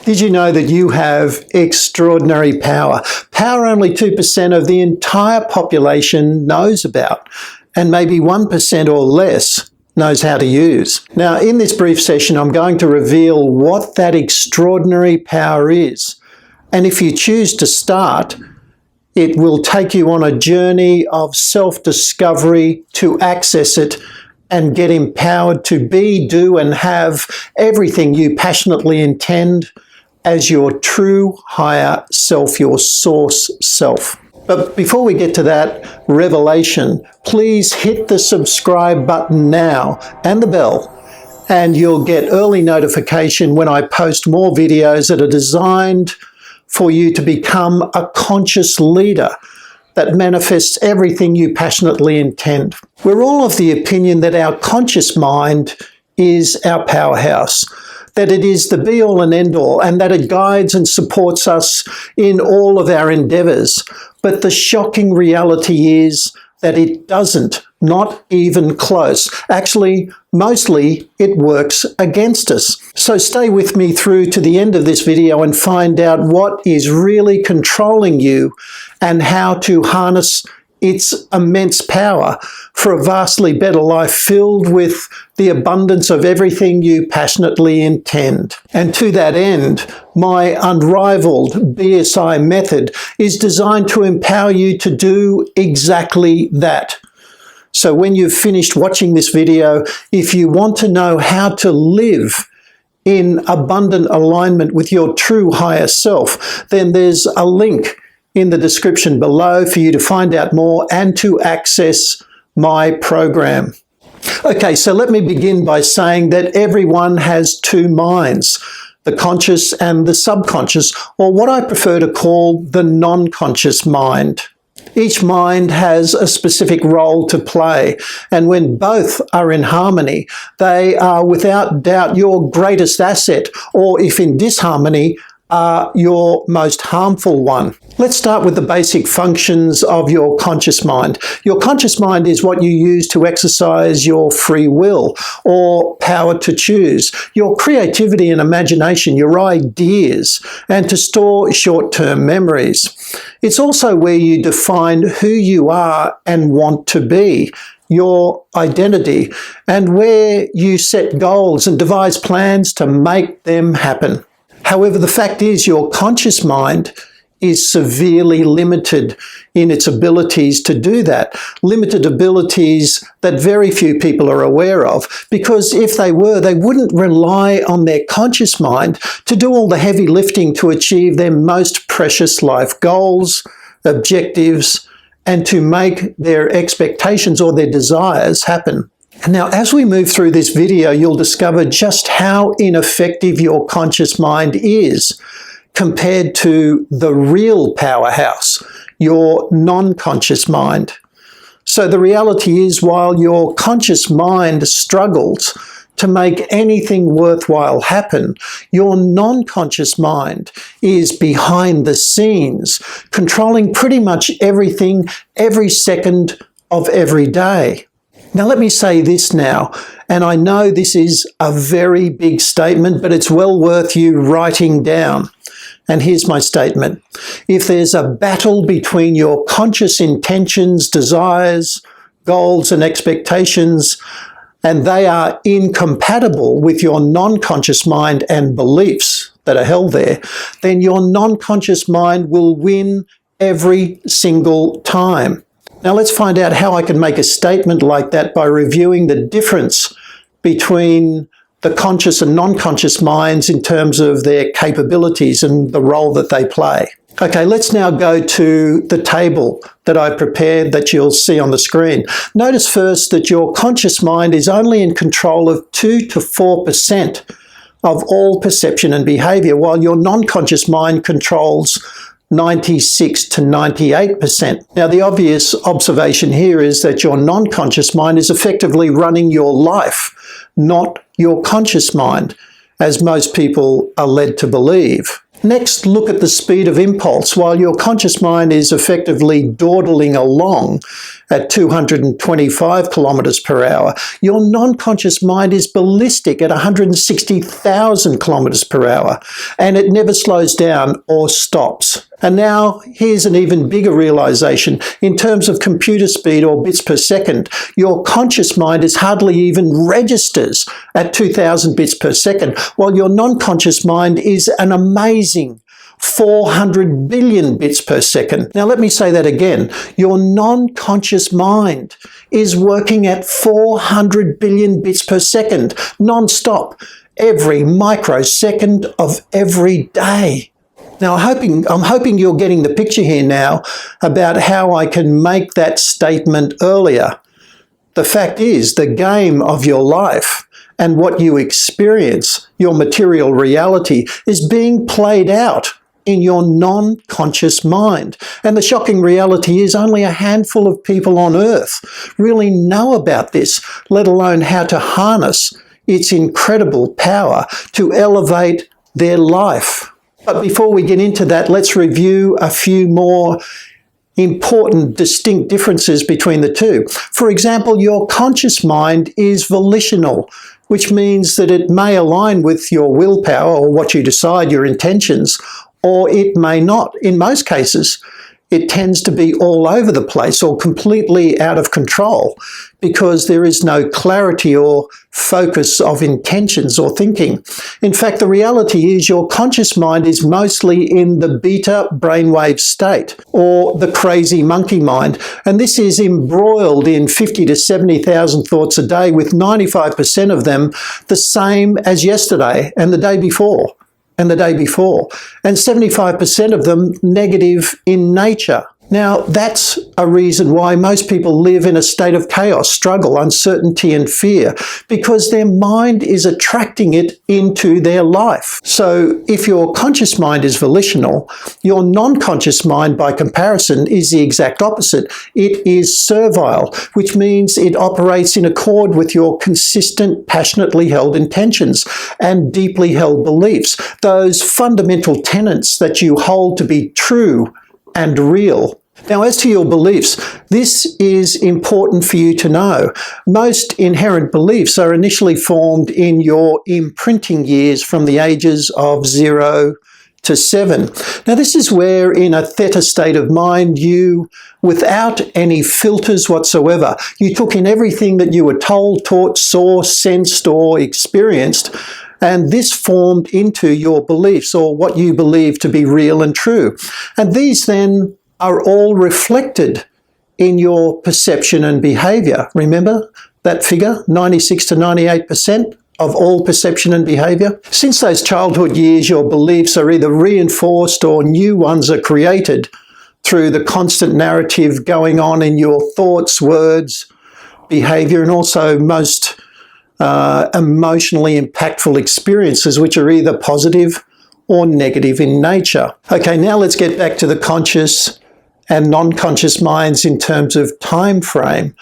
Did you know that you have extraordinary power? Power only 2% of the entire population knows about, and maybe 1% or less knows how to use. Now, in this brief session, I'm going to reveal what that extraordinary power is. And if you choose to start, it will take you on a journey of self-discovery to access it and get empowered to be, do, and have everything you passionately intend as your true higher self, your source self. But before we get to that revelation, please hit the subscribe button now and the bell, and you'll get early notification when I post more videos that are designed for you to become a conscious leader that manifests everything you passionately intend. We're all of the opinion that our conscious mind is our powerhouse, that it is the be-all and end-all, and that it guides and supports us in all of our endeavours. But the shocking reality is that it doesn't, not even close. Actually, mostly it works against us. So stay with me through to the end of this video and find out what is really controlling you and how to harness its immense power for a vastly better life filled with the abundance of everything you passionately intend. And to that end, my unrivaled BSI method is designed to empower you to do exactly that. So when you've finished watching this video, if you want to know how to live in abundant alignment with your true higher self, then there's a link in the description below for you to find out more and to access my program. Okay, so let me begin by saying that everyone has two minds, the conscious and the subconscious, or what I prefer to call the non-conscious mind. Each mind has a specific role to play, and when both are in harmony, they are without doubt your greatest asset, or if in disharmony, are your most harmful one. Let's start with the basic functions of your conscious mind. Your conscious mind is what you use to exercise your free will or power to choose, your creativity and imagination, your ideas, and to store short-term memories. It's also where you define who you are and want to be, your identity, and where you set goals and devise plans to make them happen. However, the fact is your conscious mind is severely limited in its abilities to do that. Limited abilities that very few people are aware of, because if they were, they wouldn't rely on their conscious mind to do all the heavy lifting to achieve their most precious life goals, objectives, and to make their expectations or their desires happen. And now, as we move through this video, you'll discover just how ineffective your conscious mind is compared to the real powerhouse, your non-conscious mind. So the reality is, while your conscious mind struggles to make anything worthwhile happen, your non-conscious mind is behind the scenes, controlling pretty much everything, every second of every day. Now, let me say this now, and I know this is a very big statement, but it's well worth you writing down. And here's my statement. If there's a battle between your conscious intentions, desires, goals, and expectations, and they are incompatible with your non-conscious mind and beliefs that are held there, then your non-conscious mind will win every single time. Now let's find out how I can make a statement like that by reviewing the difference between the conscious and non-conscious minds in terms of their capabilities and the role that they play. Okay, let's now go to the table that I prepared that you'll see on the screen. Notice first that your conscious mind is only in control of 2 to 4% of all perception and behavior, while your non-conscious mind controls 96 to 98%. Now, the obvious observation here is that your non-conscious mind is effectively running your life, not your conscious mind, as most people are led to believe. Next, look at the speed of impulse. While your conscious mind is effectively dawdling along at 225 kilometers per hour. Your non-conscious mind is ballistic at 160,000 kilometers per hour, and it never slows down or stops. And now here's an even bigger realization. In terms of computer speed or bits per second, your conscious mind is hardly even registers at 2000 bits per second, while your non-conscious mind is an amazing 400 billion bits per second. Now let me say that again. Your non-conscious mind is working at 400 billion bits per second, non-stop, every microsecond of every day. Now I'm hoping you're getting the picture here now about how I can make that statement earlier. The fact is, the game of your life and what you experience, your material reality, is being played out in your non-conscious mind. And the shocking reality is only a handful of people on earth really know about this, let alone how to harness its incredible power to elevate their life. But before we get into that, let's review a few more important, distinct differences between the two. For example, your conscious mind is volitional, which means that it may align with your willpower or what you decide, your intentions, or it may not. In most cases, it tends to be all over the place or completely out of control because there is no clarity or focus of intentions or thinking. In fact, the reality is your conscious mind is mostly in the beta brainwave state or the crazy monkey mind, and this is embroiled in 50 to 70,000 thoughts a day, with 95% of them the same as yesterday and the day before. And 75% of them negative in nature. Now, that's a reason why most people live in a state of chaos, struggle, uncertainty, and fear, because their mind is attracting it into their life. So if your conscious mind is volitional, your non-conscious mind, by comparison, is the exact opposite. It is servile, which means it operates in accord with your consistent, passionately held intentions and deeply held beliefs, those fundamental tenets that you hold to be true and real. Now, as to your beliefs, this is important for you to know. Most inherent beliefs are initially formed in your imprinting years from the ages of 0 to 7. Now, this is where, in a theta state of mind, you, without any filters whatsoever, you took in everything that you were told, taught, saw, sensed, or experienced, and this formed into your beliefs, or what you believe to be real and true. And these then are all reflected in your perception and behavior. Remember that figure, 96 to 98% of all perception and behavior? Since those childhood years, your beliefs are either reinforced or new ones are created through the constant narrative going on in your thoughts, words, behavior, and also most emotionally impactful experiences, which are either positive or negative in nature. Okay, now let's get back to the conscious and non-conscious minds in terms of time frame.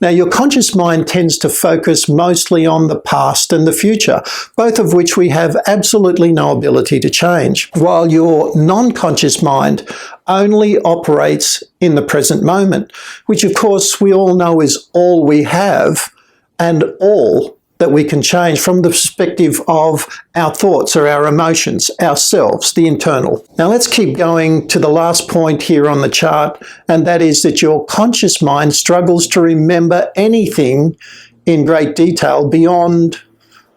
Now, your conscious mind tends to focus mostly on the past and the future, both of which we have absolutely no ability to change, while your non-conscious mind only operates in the present moment, which of course we all know is all we have and all that we can change from the perspective of our thoughts or our emotions, ourselves, the internal. Now let's keep going to the last point here on the chart, and that is that your conscious mind struggles to remember anything in great detail beyond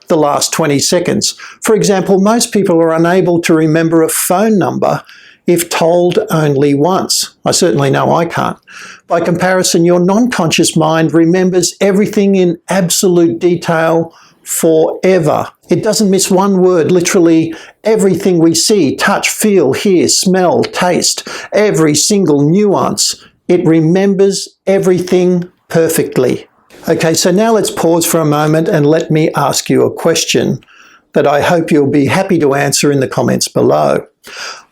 the last 20 seconds. For example, most people are unable to remember a phone number if told only once. I certainly know I can't. By comparison, your non-conscious mind remembers everything in absolute detail forever. It doesn't miss one word. Literally everything we see, touch, feel, hear, smell, taste, every single nuance. It remembers everything perfectly. Okay, so now let's pause for a moment and let me ask you a question that I hope you'll be happy to answer in the comments below.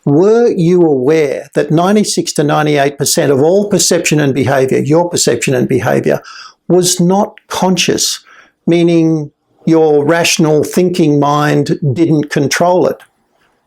Were you aware that 96 to 98% of all perception and behavior, your perception and behavior, was not conscious, meaning your rational thinking mind didn't control it?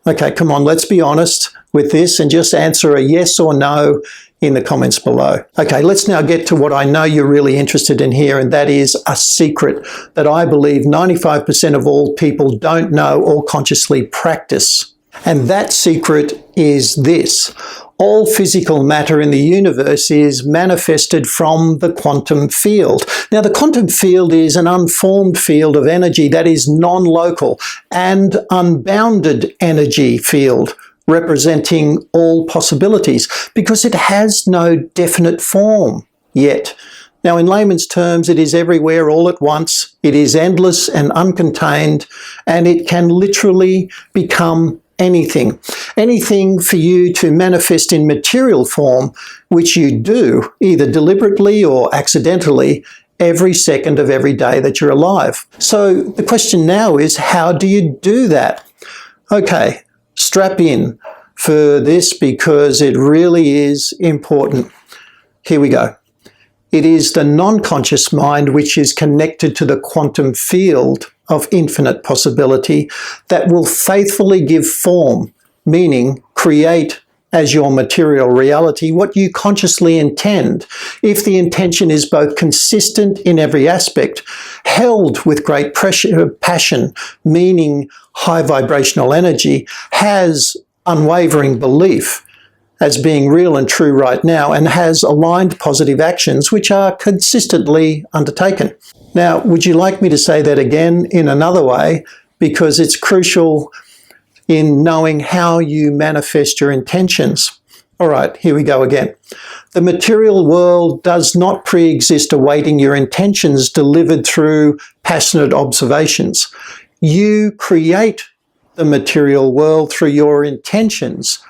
Okay, come on, let's be honest with this and just answer a yes or no in the comments below. Okay, let's now get to what I know you're really interested in here, and that is a secret that I believe 95% of all people don't know or consciously practice. And that secret is this: all physical matter in the universe is manifested from the quantum field. Now, the quantum field is an unformed field of energy that is non-local and unbounded energy field, representing all possibilities, because it has no definite form yet. Now, in layman's terms, it is everywhere all at once. It is endless and uncontained, and it can literally become anything. Anything for you to manifest in material form, which you do, either deliberately or accidentally, every second of every day that you're alive. So the question now is, how do you do that? Okay, strap in for this because it really is important. Here we go. It is the non-conscious mind which is connected to the quantum field of infinite possibility that will faithfully give form, meaning create as your material reality what you consciously intend, if the intention is both consistent in every aspect, held with great passion, meaning high vibrational energy, has unwavering belief as being real and true right now, and has aligned positive actions which are consistently undertaken. Now, would you like me to say that again in another way? Because it's crucial in knowing how you manifest your intentions. All right, here we go again. The material world does not pre-exist awaiting your intentions delivered through passionate observations. You create the material world through your intentions,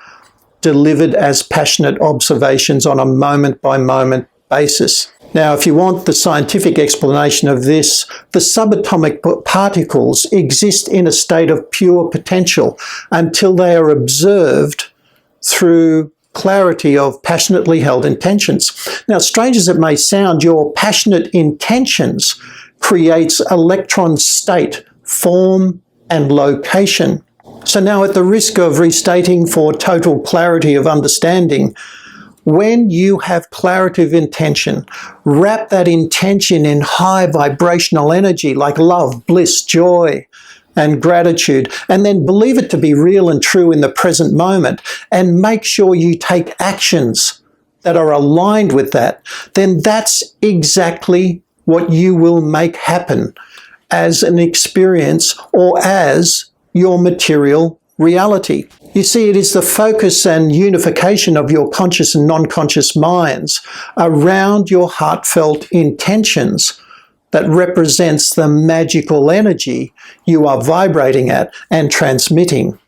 delivered as passionate observations on a moment-by-moment basis. Now, if you want the scientific explanation of this, the subatomic particles exist in a state of pure potential until they are observed through clarity of passionately held intentions. Now, strange as it may sound, your passionate intentions creates electron state, form, and location. So now, at the risk of restating for total clarity of understanding, when you have clarity of intention, wrap that intention in high vibrational energy like love, bliss, joy, and gratitude, and then believe it to be real and true in the present moment, and make sure you take actions that are aligned with that, then that's exactly what you will make happen as an experience or as your material reality. You see, it is the focus and unification of your conscious and non-conscious minds around your heartfelt intentions that represents the magical energy you are vibrating at and transmitting.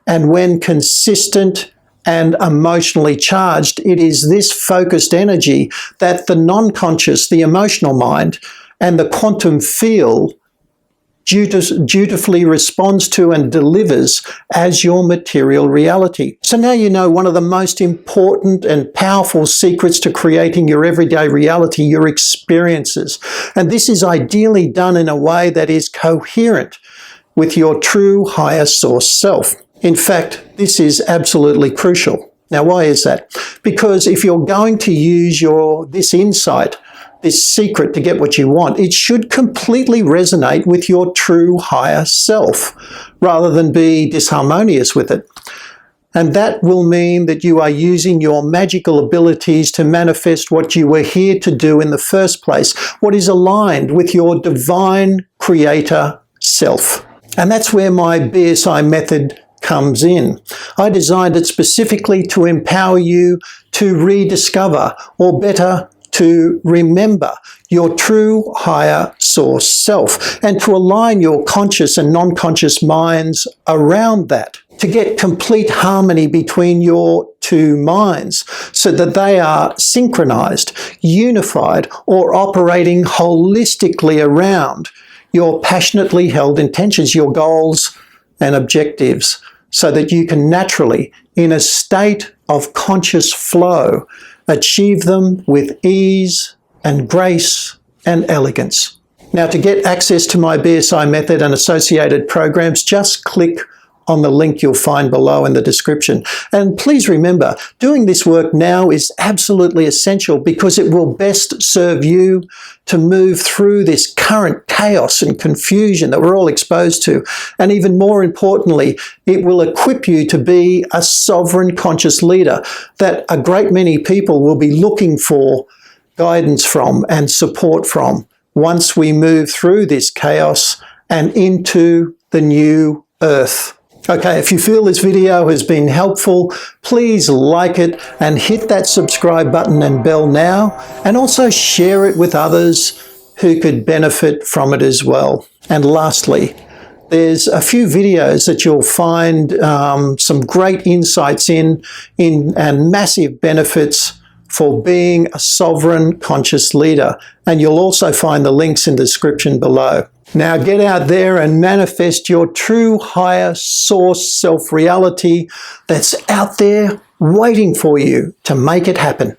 And when consistent and emotionally charged, it is this focused energy that the non-conscious, the emotional mind, and the quantum field dutifully responds to and delivers as your material reality. So now you know one of the most important and powerful secrets to creating your everyday reality, your experiences. And this is ideally done in a way that is coherent with your true higher source self. In fact, this is absolutely crucial. Now, why is that? Because if you're going to use this insight, this secret to get what you want, it should completely resonate with your true higher self rather than be disharmonious with it. And that will mean that you are using your magical abilities to manifest what you were here to do in the first place, what is aligned with your divine creator self. And that's where my BSI method comes in. I designed it specifically to empower you to rediscover, or better, to remember your true higher source self, and to align your conscious and non-conscious minds around that, to get complete harmony between your two minds so that they are synchronized, unified, or operating holistically around your passionately held intentions, your goals and objectives, so that you can naturally, in a state of conscious flow, achieve them with ease and grace and elegance. Now, to get access to my BSI method and associated programs, just click on the link you'll find below in the description. And please remember, doing this work now is absolutely essential because it will best serve you to move through this current chaos and confusion that we're all exposed to. And even more importantly, it will equip you to be a sovereign conscious leader that a great many people will be looking for guidance from and support from once we move through this chaos and into the new earth. Okay, if you feel this video has been helpful, please like it and hit that subscribe button and bell now, and also share it with others who could benefit from it as well. And lastly, there's a few videos that you'll find some great insights in and massive benefits for being a sovereign conscious leader. And you'll also find the links in the description below. Now get out there and manifest your true higher source self-reality that's out there waiting for you to make it happen.